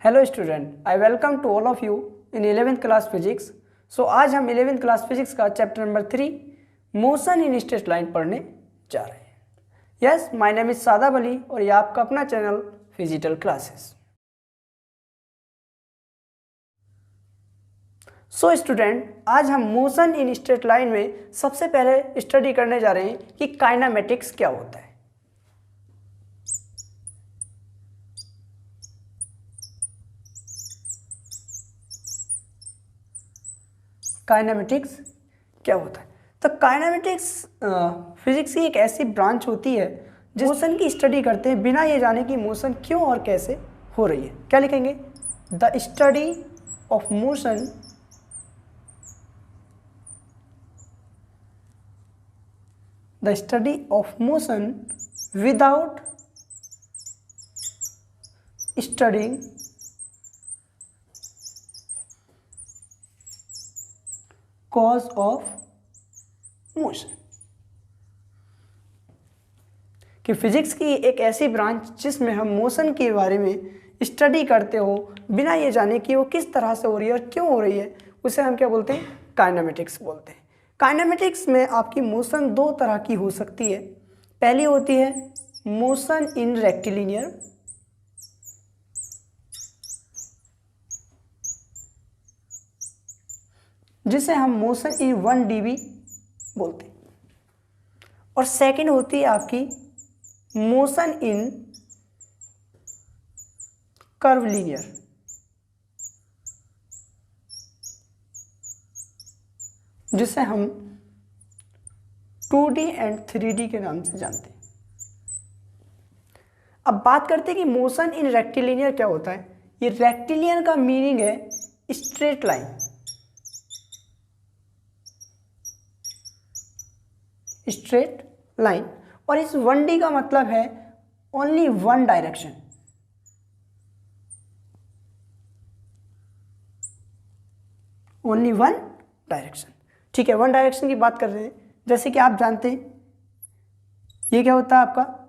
Hello student, I welcome to all of you in 11th class physics. So आज हम 11th class physics का chapter number 3 motion in straight line पढ़ने जा रहे हैं। Yes, my name is Sadab Ali और ये आपका अपना channel physical classes. So student, आज हम मोशन इन स्ट्रेट लाइन में सबसे पहले स्टडी करने जा रहे हैं कि काइनेमेटिक्स क्या होता है। काइनेमेटिक्स क्या होता है? तो काइनेमेटिक्स फिजिक्स की एक ऐसी ब्रांच होती है जो मोशन की स्टडी करते हैं बिना ये जाने कि मोशन क्यों और कैसे हो रही है। क्या लिखेंगे? The study of motion without studying cause of motion. कि फिजिक्स की एक ऐसी ब्रांच जिसमें हम मोशन के बारे में स्टडी करते हो बिना ये जाने कि वो किस तरह से हो रही है और क्यों हो रही है, उसे हम क्या बोलते हैं? काइनेमेटिक्स बोलते हैं। काइनेमेटिक्स में आपकी मोशन दो तरह की हो सकती है। पहली होती है मोशन इन रेक्टिलिनियर, जिसे हम मोशन इन 1D भी बोलते हैं, और सेकंड होती है आपकी मोशन इन कर्वलीनियर, जिसे हम 2D एंड 3D के नाम से जानते हैं। अब बात करते हैं कि मोशन इन रेक्टिलिनियर क्या होता है। ये रेक्टिलिनियर का मीनिंग है स्ट्रेट लाइन, स्ट्रेट लाइन, और इस 1D का मतलब है only one direction. Only one direction, ठीक है। वन डायरेक्शन की बात कर रहे हैं। जैसे कि आप जानते हैं ये क्या होता है, आपका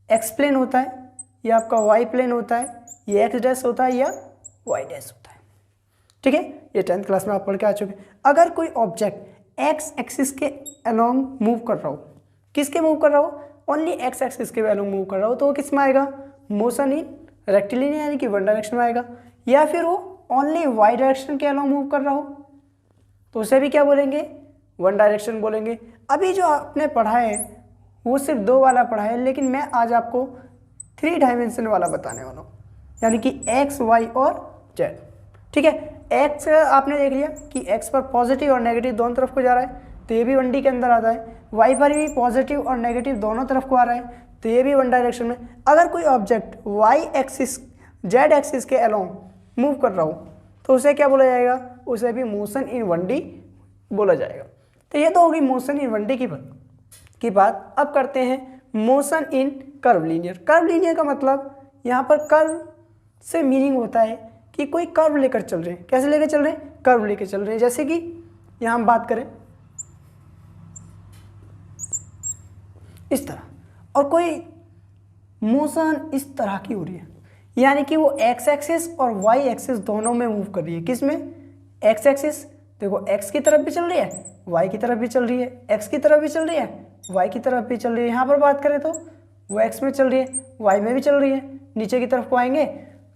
एक्स प्लेन होता है, ये आपका वाई प्लेन होता है, ये एक्स डैश होता है या वाई डैश होता है, ठीक है। ये 10th क्लास में आप पढ़ के आ चुके हैं। अगर कोई ऑब्जेक्ट एक्स एक्सिस के अलोंग मूव कर रहा हो, किसके मूव कर रहा हो? ओनली एक्स एक्सिस के अलोंग मूव कर रहा हो, तो वो किस में आएगा? मोशन इन रेक्टिलिनियर, यानी कि वन डायरेक्शन में आएगा। या फिर वो ओनली वाई डायरेक्शन के अलोंग मूव कर रहा हो तो उसे भी क्या बोलेंगे? वन डायरेक्शन बोलेंगे। अभी जो आपने पढ़ा है वो सिर्फ दो वाला पढ़ा है, लेकिन मैं आज आपको 3 डायमेंशन वाला बताने वाला हूँ, यानी कि एक्स, वाई और जेड, ठीक है। एक्स आपने देख लिया कि एक्स पर पॉजिटिव और नेगेटिव दोनों तरफ को जा रहा है, तो ये भी 1D के अंदर आता है। वाई पर भी पॉजिटिव और नेगेटिव दोनों तरफ को आ रहा है, तो ये भी वन डायरेक्शन में। अगर कोई object Y axis, Z axis के अलोंग मूव कर रहा हो तो उसे क्या बोला जाएगा? उसे भी मोशन इन 1D बोला जाएगा। तो ये तो होगी मोशन इन 1D की बात। अब करते हैं मोशन इन कर्वलीनियर। कर्वलीनियर का मतलब यहाँ पर कर्व से मीनिंग होता है कि कोई कर्व लेकर चल रहे हैं। कैसे लेकर चल रहे हैं? कर्व लेकर चल रहे हैं। जैसे कि यहाँ हम बात करें इस तरह, और कोई मोशन इस तरह की हो रही है, यानी कि वो एक्स एक्सिस और वाई एक्सिस दोनों में मूव कर रही है। किस में? एक्स एक्सिस, देखो एक्स की तरफ भी चल रही है, वाई की तरफ भी चल रही है, एक्स की तरफ भी चल रही है, वाई की तरफ भी चल रही है। यहाँ पर बात करें तो वो एक्स में चल रही है, वाई में भी चल रही है। नीचे की तरफ को आएंगे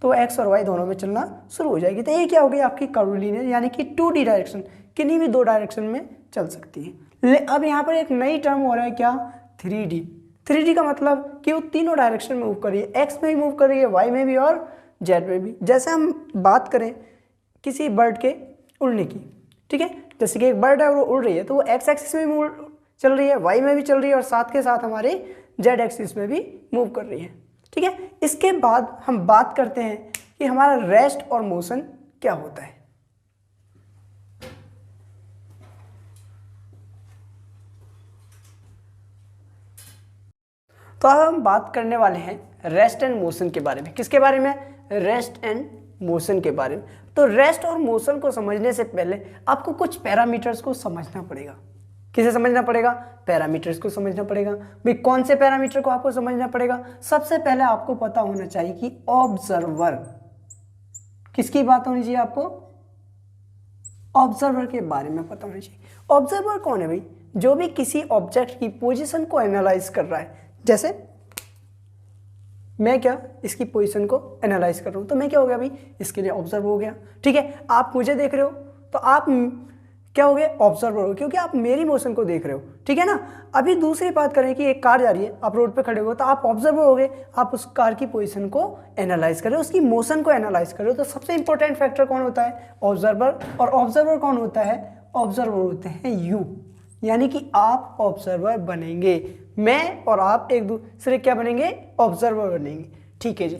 तो एक्स और वाई दोनों में चलना शुरू हो जाएगी। तो ये क्या हो गई? आपकी कर्वलीनियर, यानी कि 2D डायरेक्शन, किन्हीं भी दो डायरेक्शन में चल सकती है। अब यहाँ पर एक नई टर्म हो रहा है, क्या? 3D। 3D का मतलब कि वो तीनों डायरेक्शन में मूव कर रही है, एक्स में भी मूव कर रही है, वाई में भी और जेड में भी। जैसे हम बात करें किसी बर्ड के उड़ने की, ठीक है, जैसे कि एक बर्ड है वो उड़ रही है, तो वो एक्स एक्सिस में मूव चल रही है, वाई में भी चल रही है, और साथ के साथ हमारे जेड एक्सिस में भी मूव कर रही है, ठीक है। इसके बाद हम बात करते हैं कि हमारा रेस्ट और मोशन क्या होता है। तो अब हम बात करने वाले हैं रेस्ट एंड मोशन के बारे में। किसके बारे में? रेस्ट एंड मोशन के बारे में। तो रेस्ट और मोशन को समझने से पहले आपको कुछ पैरामीटर्स को समझना पड़ेगा। किसे समझना पड़ेगा? पैरामीटर्स को समझना पड़ेगा। भाई कौन से पैरामीटर को आपको समझना पड़ेगा? सबसे पहले आपको पता होना चाहिए कि ऑब्जर्वर किसकी बात होनी चाहिए आपको? ऑब्जर्वर के बारे में पता होना चाहिए। ऑब्जर्वर कौन है भाई? जो भी किसी ऑब्जेक्ट की पोजीशन को एनालाइज कर रहा है। जैसे मैं क्या इसकी पोजीशन को एनालाइज कर रहा हूं, तो मैं क्या हो गया भाई? इसके लिए ऑब्जर्वर हो गया। ठीक है, आप मुझे देख रहे हो तो आप क्या हो गए? ऑब्जर्वर हो, क्योंकि आप मेरी मोशन को देख रहे हो। ठीक है ना। अभी दूसरी बात करें कि एक कार जा रही है, आप रोड पे खड़े हो तो आप ऑब्जर्वर हो गए, आप उस कार की पोजीशन को एनालाइज कर रहे हो, उसकी मोशन को एनालाइज कर रहे हो। तो सबसे इंपॉर्टेंट फैक्टर कौन होता है? ऑब्जर्वर। और ऑब्जर्वर कौन होता है? ऑब्जर्वर होते हैं यू, यानी कि आप ऑब्जर्वर बनेंगे। मैं और आप एक दूसरे क्या बनेंगे? ऑब्जर्वर बनेंगे। ठीक है जी।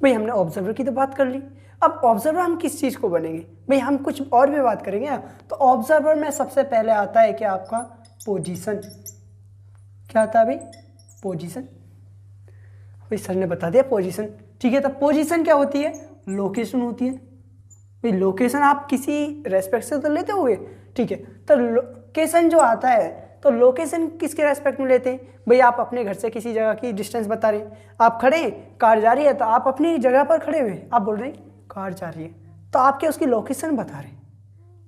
भाई हमने ऑब्जर्वर की तो बात कर ली, अब ऑब्जर्वर हम किस चीज़ को बनेंगे? भाई हम कुछ और भी बात करेंगे ना। तो ऑब्जर्वर में सबसे पहले आता है क्या आपका? पोजीशन। क्या आता है भाई? पोजीशन। भाई सर ने बता दिया पोजीशन। ठीक है, तो पोजीशन क्या होती है? लोकेशन होती है। भाई लोकेशन आप किसी रेस्पेक्ट से तो लेते होगे। ठीक है, तो लोकेशन जो आता है, तो लोकेशन किसके रेस्पेक्ट में लेते हैं? भाई आप अपने घर से किसी जगह की डिस्टेंस बता रहे हैं, आप खड़े हैं, कार जा रही है, तो आप अपनी जगह पर खड़े हुए आप बोल रहे हैं कार जा रही है, तो आप क्या उसकी लोकेशन बता रहे हैं?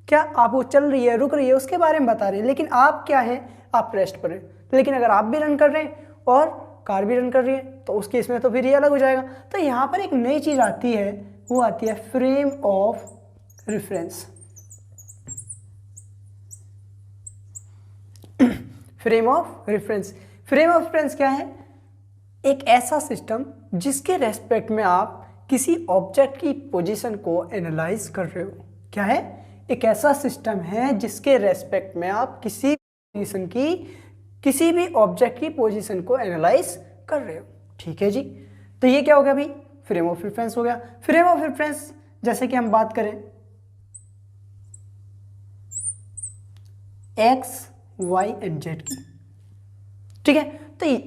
क्या आप वो चल रही है, रुक रही है, उसके बारे में बता रहे हैं। लेकिन आप क्या है? आप रेस्ट पर हैं। लेकिन अगर आप भी रन कर रहे हैं और कार भी रन कर रही है, तो उस केस में तो फिर ये अलग हो जाएगा। तो यहाँ पर एक नई चीज़ आती है, वो आती है frame of reference. Frame of reference. Frame of reference क्या है? एक ऐसा सिस्टम जिसके रेस्पेक्ट में आप किसी ऑब्जेक्ट की पोजीशन को एनालाइज कर रहे हो। क्या है? एक ऐसा सिस्टम है जिसके रेस्पेक्ट में आप किसी पोजीशन की, किसी भी ऑब्जेक्ट की पोजीशन को एनालाइज कर रहे हो। ठीक है जी। तो ये क्या हो गया भाई? फ्रेम ऑफ रेफरेंस हो गया। फ्रेम ऑफ रेफरेंस जैसे कि हम बात करें एक्स, वाई एंड जेड की। ठीक है, तो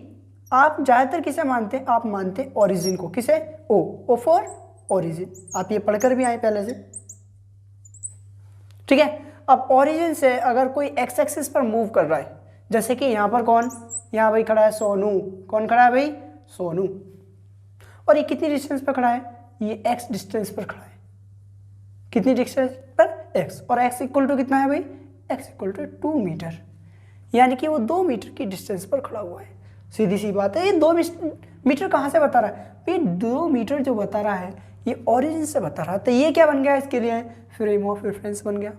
आप ज्यादातर किसे मानते हैं? आप मानते हैं ओरिजिन को। किसे? O for origin. आप ये पढ़कर भी आए पहले से। ठीक है, अब ओरिजिन से अगर कोई एक्स एक्सिस पर मूव कर रहा है, जैसे कि यहां पर कौन? यहां भाई खड़ा है सोनू। कौन खड़ा है भाई? सोनू। और ये कितनी डिस्टेंस पर खड़ा है? ये एक्स डिस्टेंस पर खड़ा है। कितनी डिस्टेंस पर? एक्स। और एक्स इक्वल टू कितना है भाई? एक्स इक्वल टू 2 मीटर, यानी कि वो 2 मीटर की डिस्टेंस पर खड़ा हुआ है। सीधी सी बात है। ये 2 मीटर कहाँ से बता रहा है? ये 2 मीटर जो बता रहा है ये ओरिजिन से बता रहा है। तो ये क्या बन गया? इसके लिए फ्रेम ऑफ रेफरेंस बन गया।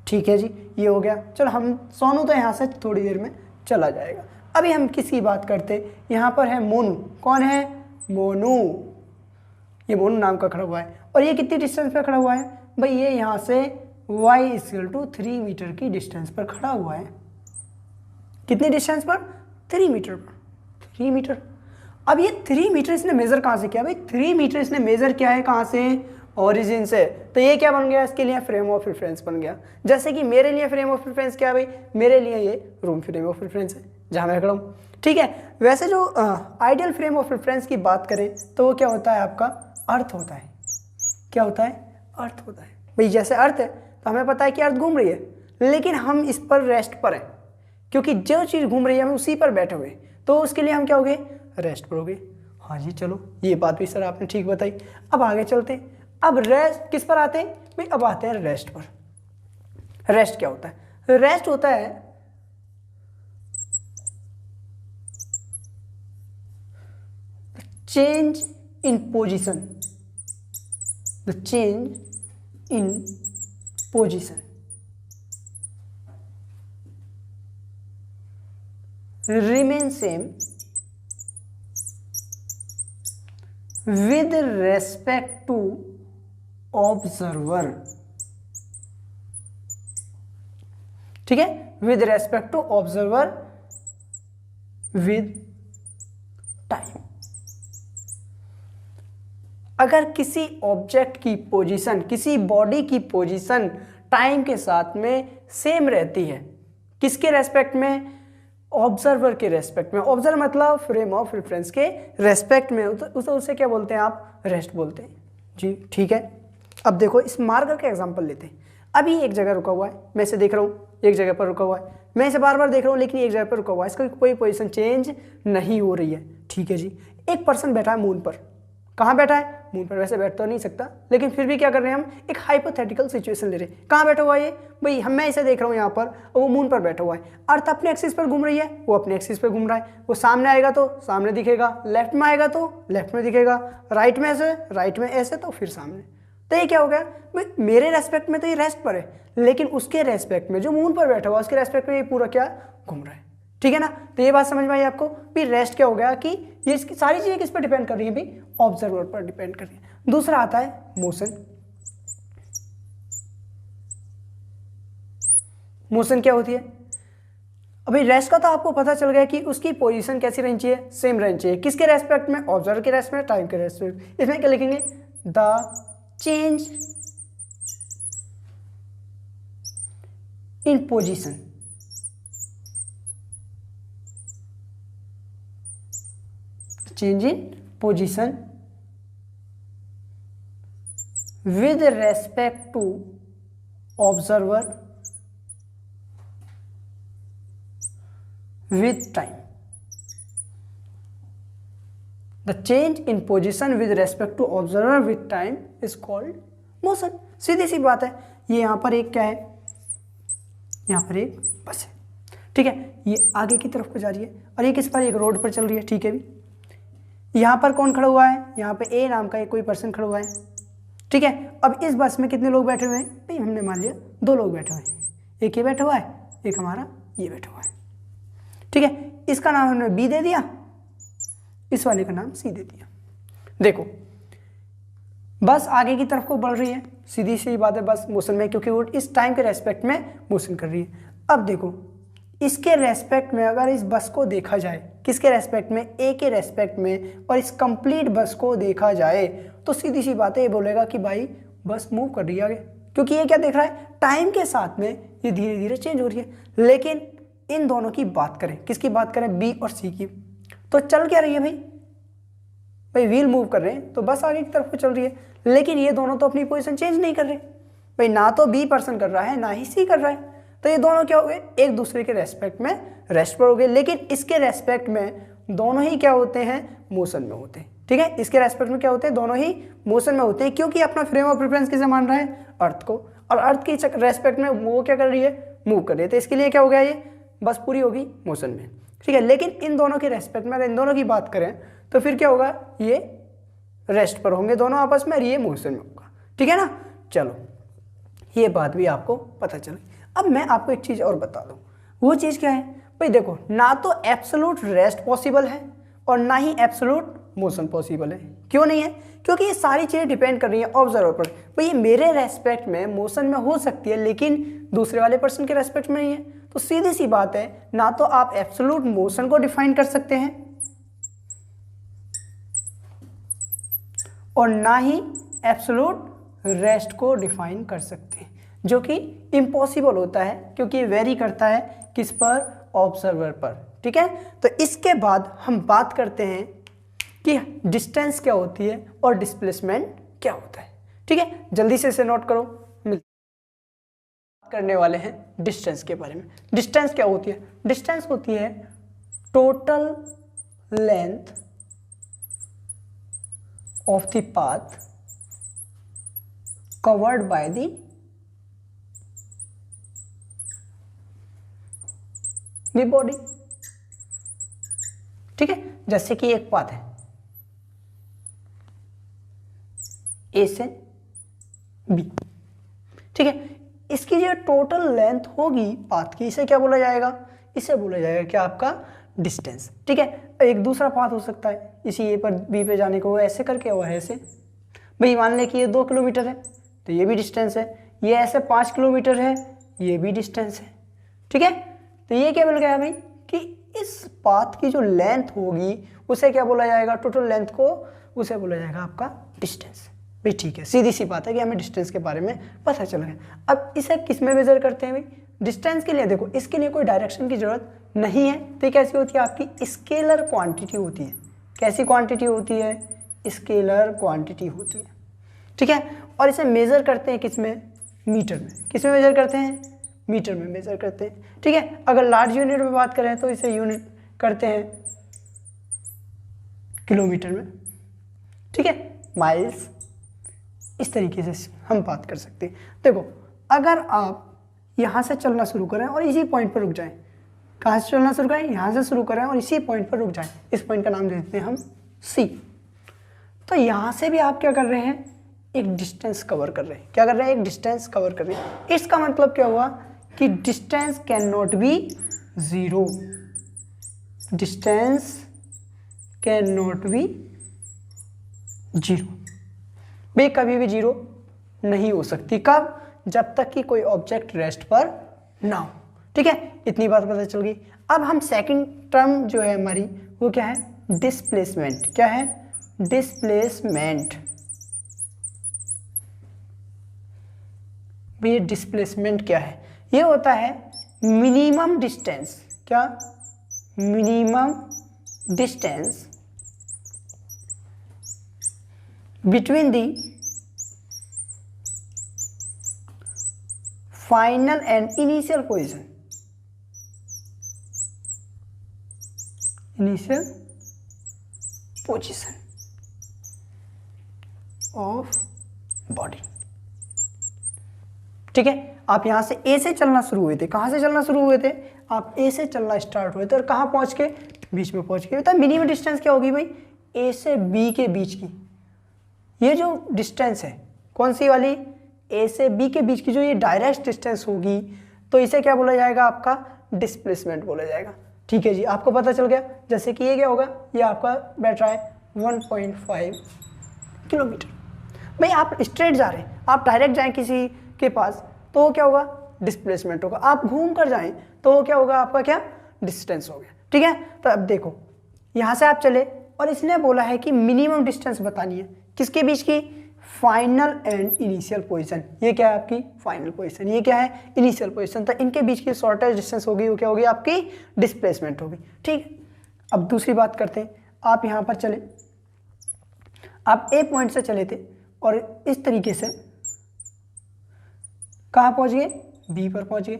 ठीक है जी, ये हो गया। चलो हम सोनू तो यहाँ से थोड़ी देर में चला जाएगा। अभी हम किसकी बात करते? यहाँ पर है मोनू। कौन है? मोनू। ये मोनू नाम का खड़ा हुआ है। और ये कितनी डिस्टेंस पर खड़ा हुआ है भाई? ये यहाँ से y इक्वल टू 3 मीटर की डिस्टेंस पर खड़ा हुआ है। कितनी डिस्टेंस पर? 3 मीटर पर। 3 मीटर। अब ये 3 मीटर इसने मेजर कहाँ से किया भाई? 3 मीटर इसने मेजर किया है कहाँ से? ओरिजिन से। तो ये क्या बन गया? इसके लिए फ्रेम ऑफ रेफरेंस बन गया। जैसे कि मेरे लिए फ्रेम ऑफ रेफरेंस क्या है भाई? मेरे लिए ये रूम फ्रेम ऑफ रेफरेंस है जहाँ मैं खड़ा हूँ। ठीक है, वैसे जो आइडियल फ्रेम ऑफ रेफरेंस की बात करें तो वो क्या होता है? आपका अर्थ होता है। क्या होता है? अर्थ होता है भाई। जैसे अर्थ है तो हमें पता है कि अर्थ घूम रही है, लेकिन हम इस पर रेस्ट पर हैं, क्योंकि जो चीज़ घूम रही है हम उसी पर बैठे हुए, तो उसके लिए हम क्या हो गए? रेस्ट पर हो गए। हाँ जी, चलो ये बात भी सर आपने ठीक बताई। अब आगे चलते हैं। अब रेस्ट किस पर आते हैं भाई? अब आते हैं रेस्ट पर। रेस्ट क्या होता है? रेस्ट होता है change in position. The change in position remain same with respect to observer। ठीक है, with respect to observer with time। अगर किसी ऑब्जेक्ट की पोजीशन, किसी बॉडी की पोजीशन टाइम के साथ में सेम रहती है, किसके रेस्पेक्ट में? ऑब्जर्वर के रेस्पेक्ट में। ऑब्जर्वर मतलब फ्रेम ऑफ रेफरेंस के रेस्पेक्ट में, उसे क्या बोलते हैं आप? रेस्ट बोलते हैं जी। ठीक है, अब देखो इस मार्कर का एग्जांपल लेते हैं। अभी एक जगह रुका हुआ है, मैं इसे देख रहा हूँ, एक जगह पर रुका हुआ है, मैं इसे बार बार देख रहा हूँ, लेकिन एक जगह पर रुका हुआ है, इसका कोई पोजीशन चेंज नहीं हो रही है। ठीक है जी। एक पर्सन बैठा है मून पर। कहाँ बैठा है? मून पर। वैसे बैठ तो नहीं सकता, लेकिन फिर भी क्या कर रहे हैं हम, एक हाइपोथेटिकल सिचुएशन ले रहे हैं। कहाँ बैठा हुआ है ये भाई, मैं इसे देख रहा हूँ यहाँ पर, वो मून पर बैठा हुआ है। अर्थ अपने एक्सिस पर घूम रही है, वो अपने एक्सिस पर घूम रहा है। वो सामने आएगा तो सामने दिखेगा, लेफ्ट में आएगा तो लेफ्ट में दिखेगा, राइट में ऐसे, राइट में ऐसे, तो फिर सामने। तो ये क्या हो गया भाई, मेरे रेस्पेक्ट में तो ये रेस्ट पर है, लेकिन उसके रेस्पेक्ट में जो मून पर बैठा हुआ उसके रेस्पेक्ट में ये पूरा क्या घूम रहा है। ठीक है ना। तो ये बात समझ में आई आपको भी। रेस्ट क्या हो गया कि ये इसकी सारी चीजें किस पर डिपेंड कर रही है भी, ऑब्जर्वर पर डिपेंड कर रही है। दूसरा आता है मोशन। मोशन क्या होती है? अभी रेस्ट का तो आपको पता चल गया कि उसकी पोजीशन कैसी रहनी चाहिए, सेम रहनी चाहिए। किसके रेस्पेक्ट में? ऑब्जर्वर के रेस्पेक्ट, टाइम के रेस्पेक्ट। इसमें क्या लिखेंगे? The change in position change in position with respect to observer with time. The change in position with respect to observer with time is called motion. सीधी सी बात है। ये यहाँ पर एक क्या है, यहाँ पर एक बस है, ठीक है, ये आगे की तरफ को जा रही है और ये किस पर, एक रोड पर चल रही है। ठीक है भी, यहाँ पर कौन खड़ा हुआ है? यहाँ पे ए नाम का एक कोई पर्सन खड़ा हुआ है। ठीक है, अब इस बस में कितने लोग बैठे हुए हैं भाई? हमने मान लिया 2 लोग बैठे हुए हैं, एक ये बैठा हुआ है, एक हमारा ये बैठा हुआ है। ठीक है, इसका नाम हमने बी दे दिया, इस वाले का नाम सी दे दिया। देखो बस आगे की तरफ को बढ़ रही है, सीधी सी बात है, बस मोशन में, क्योंकि वो इस टाइम के रेस्पेक्ट में मोशन कर रही है। अब देखो इसके रेस्पेक्ट में अगर इस बस को देखा जाए, किसके रेस्पेक्ट में? ए के रेस्पेक्ट में, और इस कंप्लीट बस को देखा जाए तो सीधी सी बात है, ये बोलेगा कि भाई बस मूव कर रही है आगे, क्योंकि ये क्या देख रहा है, टाइम के साथ में ये धीरे धीरे चेंज हो रही है। लेकिन इन दोनों की बात करें, किसकी बात करें? बी और सी की, तो चल क्या रही है भाई? भाई व्हील मूव कर रहे हैं तो बस आगे की तरफ को चल रही है, लेकिन ये दोनों तो अपनी पोजीशन चेंज नहीं कर रहे भाई, ना तो बी पर्सन कर रहा है ना ही सी कर रहा है। तो ये दोनों क्या हो गए? एक दूसरे के रेस्पेक्ट में रेस्ट पर हो गए, लेकिन इसके रेस्पेक्ट में दोनों ही क्या होते हैं? मोशन में होते हैं। ठीक है, इसके रेस्पेक्ट में क्या होते हैं? दोनों ही मोशन में होते हैं, क्योंकि अपना फ्रेम ऑफ रेफरेंस किसे मान रहा है? अर्थ को, और अर्थ की रेस्पेक्ट में वो क्या कर रही है? मूव कर रही है। तो इसके लिए क्या हो गया? ये बस पूरी होगी मोशन में। ठीक है, लेकिन इन दोनों के रेस्पेक्ट में अगर इन दोनों की बात करें तो फिर क्या होगा? ये रेस्ट पर होंगे दोनों आपस में, और ये मोशन में होगा। ठीक है ना। चलो ये बात भी आपको पता चली। अब मैं आपको एक चीज़ और बता दूं, वो चीज़ क्या है भाई? देखो, ना तो एब्सोल्यूट रेस्ट पॉसिबल है और ना ही एब्सोल्यूट मोशन पॉसिबल है। क्यों नहीं है? क्योंकि ये सारी चीज़ें डिपेंड कर रही हैं ऑब्जर्वर पर। भाई ये मेरे रेस्पेक्ट में मोशन में हो सकती है, लेकिन दूसरे वाले पर्सन के रेस्पेक्ट में नहीं है। तो सीधी सी बात है, ना तो आप एब्सोल्यूट मोशन को डिफाइन कर सकते हैं और ना ही एब्सोल्यूट रेस्ट को डिफाइन कर सकते हैं, जो कि इम्पॉसिबल होता है, क्योंकि वेरी करता है किस पर? ऑब्जर्वर पर। ठीक है, तो इसके बाद हम बात करते हैं कि डिस्टेंस क्या होती है और डिस्प्लेसमेंट क्या होता है। ठीक है, जल्दी से इसे नोट करो। करने वाले हैं डिस्टेंस के बारे में। डिस्टेंस क्या होती है? डिस्टेंस होती है total length of the path covered by the body. ठीक है, जैसे कि एक पाथ है ए से बी। ठीक है, इसकी जो टोटल लेंथ होगी पाथ की, इसे क्या बोला जाएगा? इसे बोला जाएगा क्या? आपका डिस्टेंस। ठीक है, एक दूसरा पाथ हो सकता है इसी ए पर बी पे जाने को, ऐसे करके हुआ है ऐसे। भाई मान ले कि ये 2 किलोमीटर है तो ये भी डिस्टेंस है, ये ऐसे 5 किलोमीटर है, ये भी डिस्टेंस है। ठीक है, तो ये क्या मिल गया भाई कि इस पाथ की जो लेंथ होगी उसे क्या बोला जाएगा? टोटल लेंथ को उसे बोला जाएगा आपका डिस्टेंस। भाई ठीक है, सीधी सी बात है कि हमें डिस्टेंस के बारे में पता चल गया। अब इसे किस में मेजर करते हैं भाई? डिस्टेंस के लिए देखो, इसके लिए कोई डायरेक्शन की जरूरत नहीं है, तो ये कैसी होती है? आपकी स्केलर क्वांटिटी होती है। कैसी क्वांटिटी होती है? स्केलर क्वांटिटी होती है। ठीक है, और इसे मेजर करते हैं किस में? मीटर में। किस में मेजर करते हैं? मीटर में मेजर करते हैं। ठीक है, अगर लार्ज यूनिट में बात करें तो इसे यूनिट करते हैं किलोमीटर में। ठीक है, माइल्स, इस तरीके से हम बात कर सकते हैं। देखो अगर आप यहाँ से चलना शुरू करें और इसी पॉइंट पर रुक जाएं, कहाँ से चलना शुरू करें, यहाँ से शुरू करें और इसी पॉइंट पर रुक जाएं, इस पॉइंट का नाम दे देते हैं हम सी। तो यहाँ से भी आप क्या कर रहे हैं, एक डिस्टेंस कवर कर रहे हैं। क्या कर रहे हैं, एक डिस्टेंस कवर कर रहे हैं। इसका मतलब क्या हुआ कि distance can not be zero, distance can not be zero. भाई कभी भी जीरो नहीं हो सकती, कब, जब तक कि कोई ऑब्जेक्ट रेस्ट पर ना हो। ठीक है, इतनी बात पता चल गई। अब हम सेकंड टर्म जो है हमारी वो क्या है, डिस्प्लेसमेंट। क्या है, डिस्प्लेसमेंट। ये डिस्प्लेसमेंट क्या है, ये होता है मिनिमम डिस्टेंस। क्या, minimum distance between the final and initial position, initial position of body. ठीक है, आप यहां से ए से चलना शुरू हुए थे। कहां से चलना शुरू हुए थे, आप ए से चलना स्टार्ट हुए थे और कहां पहुंच के, बीच में पहुंच गए। तो मिनिमम डिस्टेंस क्या होगी भाई, ए से बी के बीच की ये जो डिस्टेंस है, कौन सी वाली, ए से बी के बीच की जो ये डायरेक्ट डिस्टेंस होगी, तो इसे क्या बोला जाएगा, आपका डिस्प्लेसमेंट बोला जाएगा। ठीक है जी, आपको पता चल गया। जैसे कि ये क्या होगा, ये आपका बैठ रहा है 1.5 किलोमीटर। भाई आप स्ट्रेट जा रहे हैं, आप डायरेक्ट जाएं किसी के पास तो वो क्या होगा, डिस्प्लेसमेंट होगा। आप घूम कर जाएं तो वो क्या होगा, आपका क्या, डिस्टेंस हो गया। ठीक है, तो अब देखो यहाँ से आप चले और इसने बोला है कि मिनिमम डिस्टेंस बतानी है, किसके बीच की, फाइनल एंड इनिशियल पोजीशन। ये क्या है आपकी फाइनल पोजीशन, ये क्या है इनिशियल पोजीशन। तो इनके बीच की शॉर्टेस्ट डिस्टेंस होगी, वो क्या होगी, आपकी डिस्प्लेसमेंट होगी। ठीक है, अब दूसरी बात करते हैं। आप यहाँ पर चले, आप ए पॉइंट से चले थे और इस तरीके से कहाँ पहुँच गए, बी पर पहुँच गए।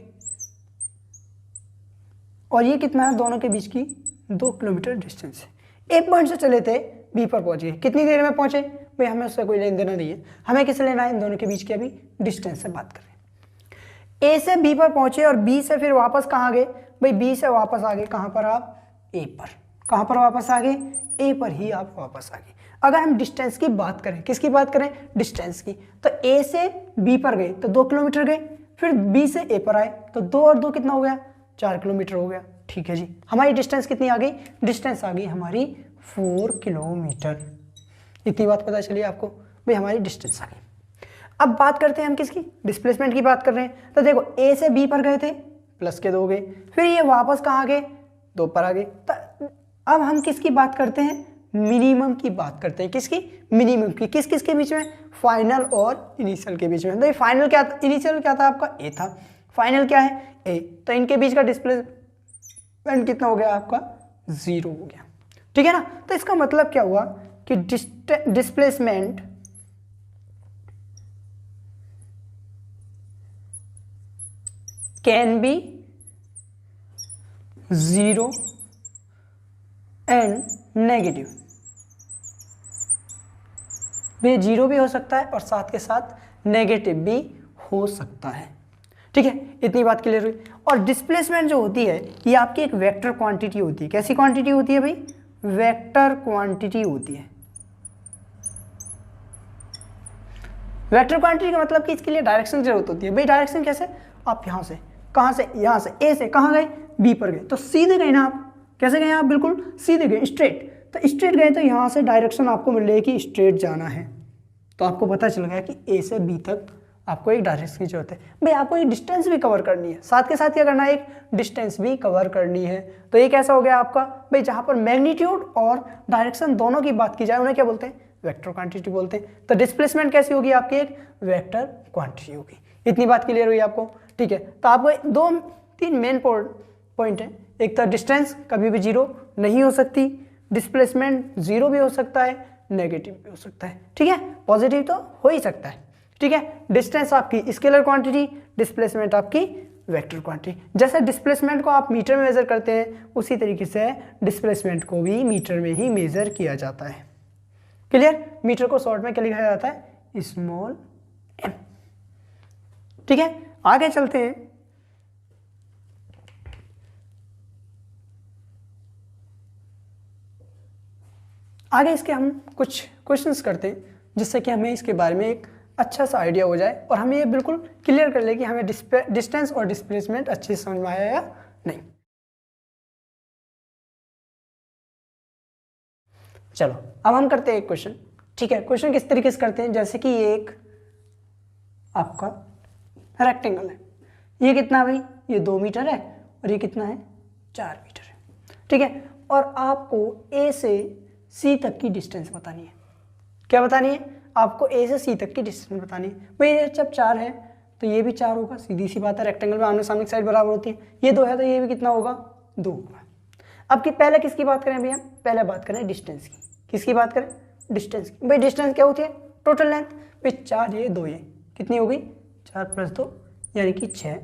और ये कितना है, दोनों के बीच की 2 किलोमीटर डिस्टेंस है। ए पॉइंट से चले थे, बी पर पहुँच गए, कितनी देर में पहुँचे, भाई हमें उससे कोई लेन देना नहीं है, हमें किससे लेना है, इन दोनों के बीच की अभी डिस्टेंस से बात करें। ए से बी पर पहुंचे और बी से फिर वापस कहाँ गए, भाई बी से वापस आ गए कहाँ पर, आप ए पर। कहाँ पर वापस आ गए, ए पर ही आप वापस आ गए। अगर हम डिस्टेंस की बात करें, किसकी बात करें, डिस्टेंस की, तो ए से बी पर गए तो 2 किलोमीटर गए, फिर बी से ए पर आए तो 2 और 2 कितना हो गया, 4 किलोमीटर हो गया। ठीक है जी, हमारी डिस्टेंस कितनी आ गई, डिस्टेंस आ गई हमारी 4 किलोमीटर। इतनी बात पता चली आपको, भाई हमारी डिस्टेंस आ गई। अब बात करते हैं हम किसकी, डिस्प्लेसमेंट की बात कर रहे हैं। तो देखो ए से बी पर गए थे, प्लस के 2 गए, फिर ये वापस कहाँ गए, 2 पर आ गए। तो अब हम किसकी बात करते हैं, मिनिमम की बात करते हैं। किसकी, मिनिमम की। किस किस के बीच में, फाइनल और इनिशियल के बीच में। तो फाइनल क्या था, इनिशियल क्या था आपका, ए था, फाइनल क्या है, ए। तो इनके बीच का डिस्प्लेसमेंट कितना हो गया आपका, 0 हो गया। ठीक है ना, तो इसका मतलब क्या हुआ कि displacement can be 0 and negative. ये 0 भी हो सकता है और साथ के साथ नेगेटिव भी हो सकता है। ठीक है, इतनी बात क्लियर हुई। और डिस्प्लेसमेंट जो होती है ये आपकी एक वेक्टर क्वांटिटी होती है। कैसी क्वांटिटी होती है भाई, वेक्टर क्वांटिटी होती है। वेक्टर क्वांटिटी का मतलब कि इसके लिए डायरेक्शन जरूरत होती है। भाई डायरेक्शन कैसे, आप यहाँ से, कहाँ से, यहाँ से ए से कहाँ गए, बी पर गए, तो सीधे गए ना आप। कैसे गए आप, बिल्कुल सीधे गए, स्ट्रेट। तो स्ट्रेट गए तो यहाँ से डायरेक्शन आपको मिल रही कि स्ट्रेट जाना है। तो आपको पता चल गया कि ए से बी तक आपको एक डायरेक्शन की जरूरत है। भाई आपको एक डिस्टेंस भी कवर करनी है, साथ के साथ क्या करना है, एक डिस्टेंस भी कवर करनी है। तो ये कैसा हो गया आपका, भाई जहाँ पर मैग्नीट्यूड और डायरेक्शन दोनों की बात की जाए उन्हें क्या बोलते हैं, वेक्टर क्वांटिटी बोलते हैं। तो डिस्प्लेसमेंट कैसी होगी आपकी, एक वेक्टर क्वांटिटी होगी। इतनी बात क्लियर हुई आपको। ठीक है, तो आपको 2-3 मेन पॉइंट है। एक तो डिस्टेंस कभी भी 0 नहीं हो सकती, डिस्प्लेसमेंट 0 भी हो सकता है, नेगेटिव भी हो सकता है। ठीक है, पॉजिटिव तो हो ही सकता है। ठीक है, डिस्टेंस आपकी स्केलर क्वांटिटी, डिस्प्लेसमेंट आपकी वेक्टर क्वांटिटी। जैसे डिस्प्लेसमेंट को आप मीटर में मेजर करते हैं उसी तरीके से डिस्प्लेसमेंट को भी मीटर में ही मेजर किया जाता है। क्लियर। मीटर को शॉर्ट में क्या लिखा जाता है, स्मॉल m। ठीक है, आगे चलते हैं। आगे इसके हम कुछ क्वेश्चंस करते हैं जिससे कि हमें इसके बारे में एक अच्छा सा आइडिया हो जाए और हमें ये बिल्कुल क्लियर कर ले कि हमें डिस्टेंस और डिस्प्लेसमेंट अच्छे से समझ में आया या नहीं। चलो अब हम करते हैं एक क्वेश्चन। ठीक है, क्वेश्चन किस तरीके से करते हैं, जैसे कि ये एक आपका रेक्टेंगल है, ये कितना भाई, ये 2 मीटर है और ये कितना है, 4 मीटर है। ठीक है, और आपको ए से सी तक की डिस्टेंस बतानी है। क्या बतानी है, आपको ए से सी तक की डिस्टेंस बतानी है। भाई ये जब 4 है तो ये भी 4 होगा, सीधी सी बात है, रेक्टेंगल में आमने सामने की साइड बराबर होती है। ये 2 है तो ये भी कितना होगा, 2 होगा। अब की पहले किसकी बात करें भैया, पहले बात करें डिस्टेंस की। किसकी बात करें, डिस्टेंस की। भाई डिस्टेंस क्या होती है, टोटल लेंथ। भाई 4 ये 2 ये कितनी हो गई, 4 + 2 यानी कि 6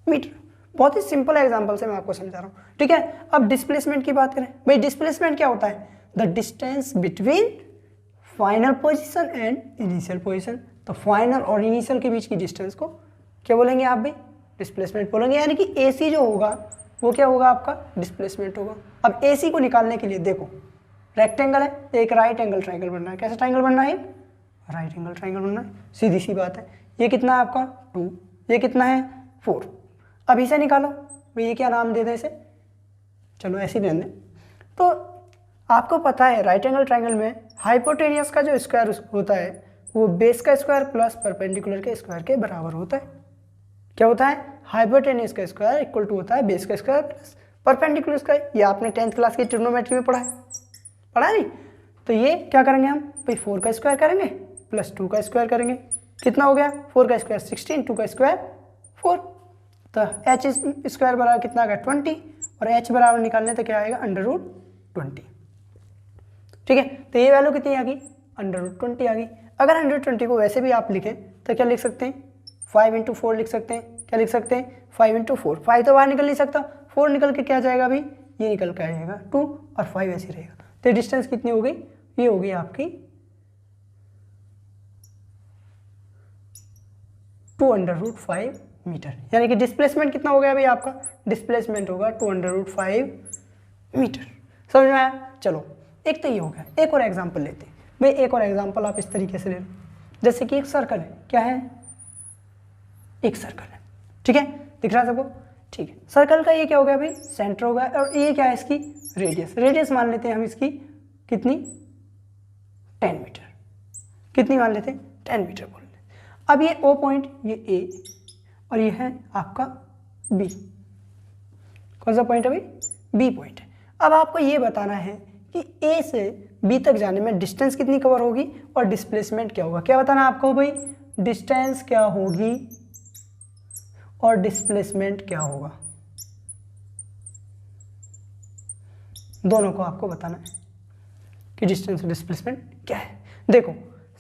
मीटर। बहुत ही सिंपल एग्जाम्पल से मैं आपको समझा रहा हूँ। ठीक है, अब डिस्प्लेसमेंट की बात करें। भाई डिस्प्लेसमेंट क्या होता है, the distance between final position and initial position. तो फाइनल और इनिशियल के बीच की डिस्टेंस को क्या बोलेंगे आप भाई, डिस्प्लेसमेंट बोलेंगे। यानी कि AC जो होगा वो क्या होगा, आपका डिस्प्लेसमेंट होगा। अब AC को निकालने के लिए देखो, रेक्टेंगल है, एक राइट एंगल ट्राइंगल बनना है। कैसा ट्राइंगल बनना है, राइट एंगल ट्राइंगल बनना है, सीधी सी बात है। ये कितना है आपका 2, ये कितना है 4। अब इसे निकालो, भाई ये क्या नाम दे दें इसे, चलो ऐसे ही रहने दें। तो आपको पता है राइट एंगल ट्राइंगल में हाइपोटेनियस का जो स्क्वायर होता है वो बेस का स्क्वायर प्लस परपेंडिकुलर के स्क्वायर के बराबर होता है। क्या होता है, हाइपोटेनियस का स्क्वायर इक्वल टू होता है बेस का स्क्वायर प्लस परपेंडिकुलर स्क्वायर। ये आपने 10th क्लास की ट्रिग्नोमेट्री में पढ़ा नहीं। तो ये क्या करेंगे हम, भाई 4 का स्क्वायर करेंगे प्लस 2 का स्क्वायर करेंगे। कितना हो गया, 4 का स्क्वायर 16, 2 का स्क्वायर 4। तो h स्क्वायर बराबर कितना आ गया 20, और h बराबर निकालने तो क्या आएगा √20। ठीक है, तो ये वैल्यू कितनी आ गई, √20 आ गई। अगर 120 को वैसे भी आप लिखें तो क्या लिख सकते हैं, 5 × 4 लिख सकते हैं। क्या लिख सकते हैं, 5 × 4। 5 तो बाहर निकल नहीं सकता, 4 निकल के क्या जाएगा अभी, ये निकल के आएगा 2 और 5 ऐसे रहेगा। तो डिस्टेंस कितनी हो गई, ये हो गई आपकी 2√5 मीटर। यानी कि डिस्प्लेसमेंट कितना हो गया भाई आपका, डिस्प्लेसमेंट होगा 2√5 मीटर। समझ में आया। चलो एक तो ये हो गया, एक और एग्जांपल लेते हैं। भाई एक और एग्जांपल आप इस तरीके से ले लो, जैसे कि एक सर्कल है। क्या है, एक सर्कल है। ठीक है, दिख रहा है सबको। ठीक है, सर्कल का ये क्या हो गया भाई, सेंटर हो गया, और ये क्या है इसकी रेडियस। रेडियस मान लेते हैं हम इसकी कितनी, 10 मीटर। कितनी मान लेते हैं, 10 मीटर बोल लेते हैं। अब ये O पॉइंट, ये A, और ये है आपका B। कौन सा पॉइंट है भाई, B पॉइंट है। अब आपको ये बताना है कि A से B तक जाने में डिस्टेंस कितनी कवर होगी और डिस्प्लेसमेंट क्या होगा। क्या बताना आपको भाई, डिस्टेंस क्या होगी और डिस्प्लेसमेंट क्या होगा, दोनों को आपको बताना है कि डिस्टेंस और डिस्प्लेसमेंट क्या है। देखो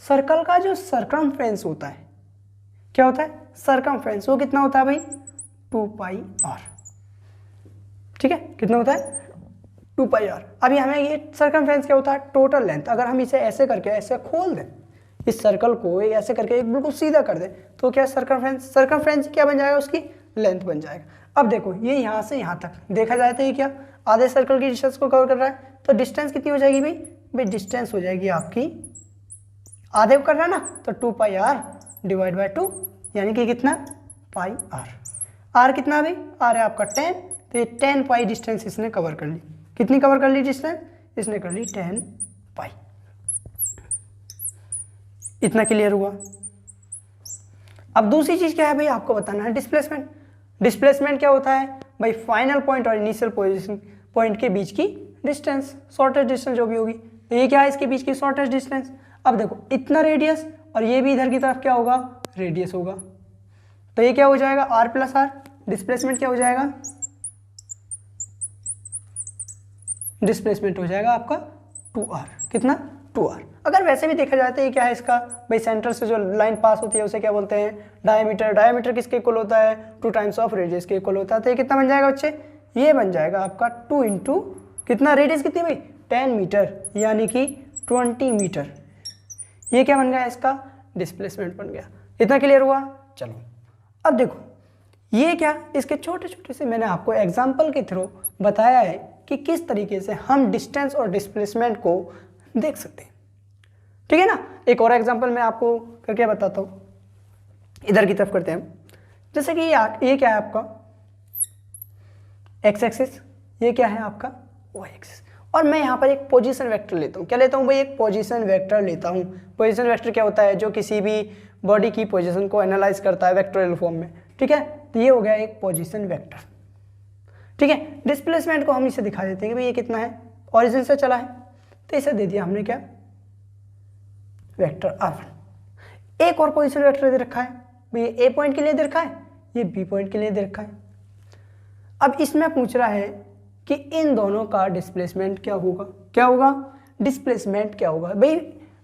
सर्कल का जो सरकमफ्रेंस होता है, क्या होता है, सरकमफ्रेंस, वो कितना होता है भाई, 2πr। ठीक है, कितना होता है 2πr। अभी हमें ये सरकमफ्रेंस क्या होता है, टोटल लेंथ। अगर हम इसे ऐसे करके ऐसे खोल दें, इस सर्कल को ऐसे करके एक बिल्कुल सीधा कर दें, तो क्या सरकमफ्रेंस, सरकमफ्रेंस क्या बन जाएगा, उसकी लेंथ बन जाएगा। अब देखो ये यहाँ से यहाँ तक देखा जाए तो ये क्या आधे सर्कल की डिस्टेंस को कवर कर रहा है। तो डिस्टेंस कितनी हो जाएगी भाई डिस्टेंस हो जाएगी आपकी, आधे को कर रहा है ना, तो 2πr / 2 यानी कि कितना πr। r कितना भाई, r है आपका 10, तो ये 10 पाई डिस्टेंस इसने कवर कर ली। कितनी कवर कर ली डिस्टेंस, इसने कर ली 10 पाई। इतना क्लियर हुआ। अब दूसरी चीज क्या है भाई, आपको बताना है डिस्प्लेसमेंट। डिस्प्लेसमेंट क्या होता है भाई, फाइनल पॉइंट और इनिशियल पोजीशन पॉइंट के बीच की डिस्टेंस, शॉर्टेस्ट डिस्टेंस जो भी होगी। तो ये क्या है, इसके बीच की शॉर्टेस्ट डिस्टेंस। अब देखो इतना रेडियस और ये भी इधर की तरफ क्या होगा, रेडियस होगा। तो ये क्या हो जाएगा r + r। डिस्प्लेसमेंट क्या हो जाएगा, डिस्प्लेसमेंट हो जाएगा आपका 2r। कितना 2r। अगर वैसे भी देखा जाए तो ये क्या है इसका भाई, सेंटर से जो लाइन पास होती है उसे क्या बोलते हैं, डायमीटर। डायमीटर किसके इक्वल होता है, 2 टाइम्स ऑफ रेडियस के इक्वल होता है। तो ये कितना बन जाएगा बच्चे, ये बन जाएगा आपका 2 × कितना, रेडियस कितनी भाई 10 मीटर यानी कि 20 मीटर। ये क्या बन गया, इसका डिस्प्लेसमेंट बन गया। इतना क्लियर हुआ। चलो अब देखो ये क्या, इसके छोटे छोटे से मैंने आपको एग्जाम्पल के थ्रू बताया है कि किस तरीके से हम डिस्टेंस और डिस्प्लेसमेंट को देख सकते हैं। ठीक है ना। एक और एग्जाम्पल मैं आपको करके बताता हूँ। इधर की तरफ करते हैं हम। जैसे कि ये क्या है आपका एक्स एक्सिस, ये क्या है आपका वाई एक्सिस, और मैं यहाँ पर एक पोजीशन वेक्टर लेता हूँ। क्या लेता हूँ भाई, एक पोजीशन वेक्टर लेता हूँ। पोजीशन वेक्टर क्या होता है, जो किसी भी बॉडी की पोजीशन को एनालाइज करता है वेक्टोरियल फॉर्म में। ठीक है, तो ये हो गया एक पोजीशन वेक्टर। ठीक है, डिस्प्लेसमेंट को हम इसे दिखा देते हैं कि भाई ये कितना है, ओरिजिन से चला है, तो इसे दे दिया हमने क्या, वेक्टर r1। एक और पोजीशन वेक्टर दे रखा है भाई, ये ए पॉइंट के लिए दे रखा है, ये बी पॉइंट के लिए दे रखा है। अब इसमें पूछ रहा है कि इन दोनों का डिस्प्लेसमेंट क्या होगा। क्या होगा, डिस्प्लेसमेंट क्या होगा। भाई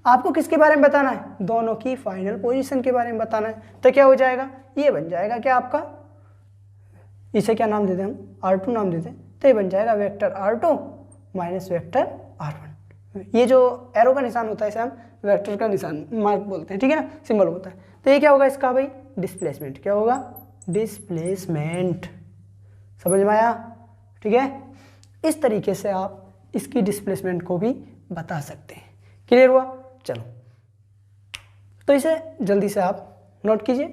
आपको किसके बारे में बताना है, दोनों की फाइनल पोजीशन के बारे में बताना है। तो क्या हो जाएगा, ये बन जाएगा क्या आपका, इसे क्या नाम देते हैं हम, r2 नाम देते हैं। तो ये बन जाएगा vector r2 minus vector r1। ये जो एरो का निशान होता है इसे हम वेक्टर का निशान मार्क बोलते हैं। ठीक है ना, सिंबल होता है। तो ये क्या होगा इसका भाई, डिस्प्लेसमेंट। क्या होगा, डिस्प्लेसमेंट। समझ में आया। ठीक है, इस तरीके से आप इसकी डिस्प्लेसमेंट को भी बता सकते हैं। क्लियर हुआ। चलो तो इसे जल्दी से आप नोट कीजिए।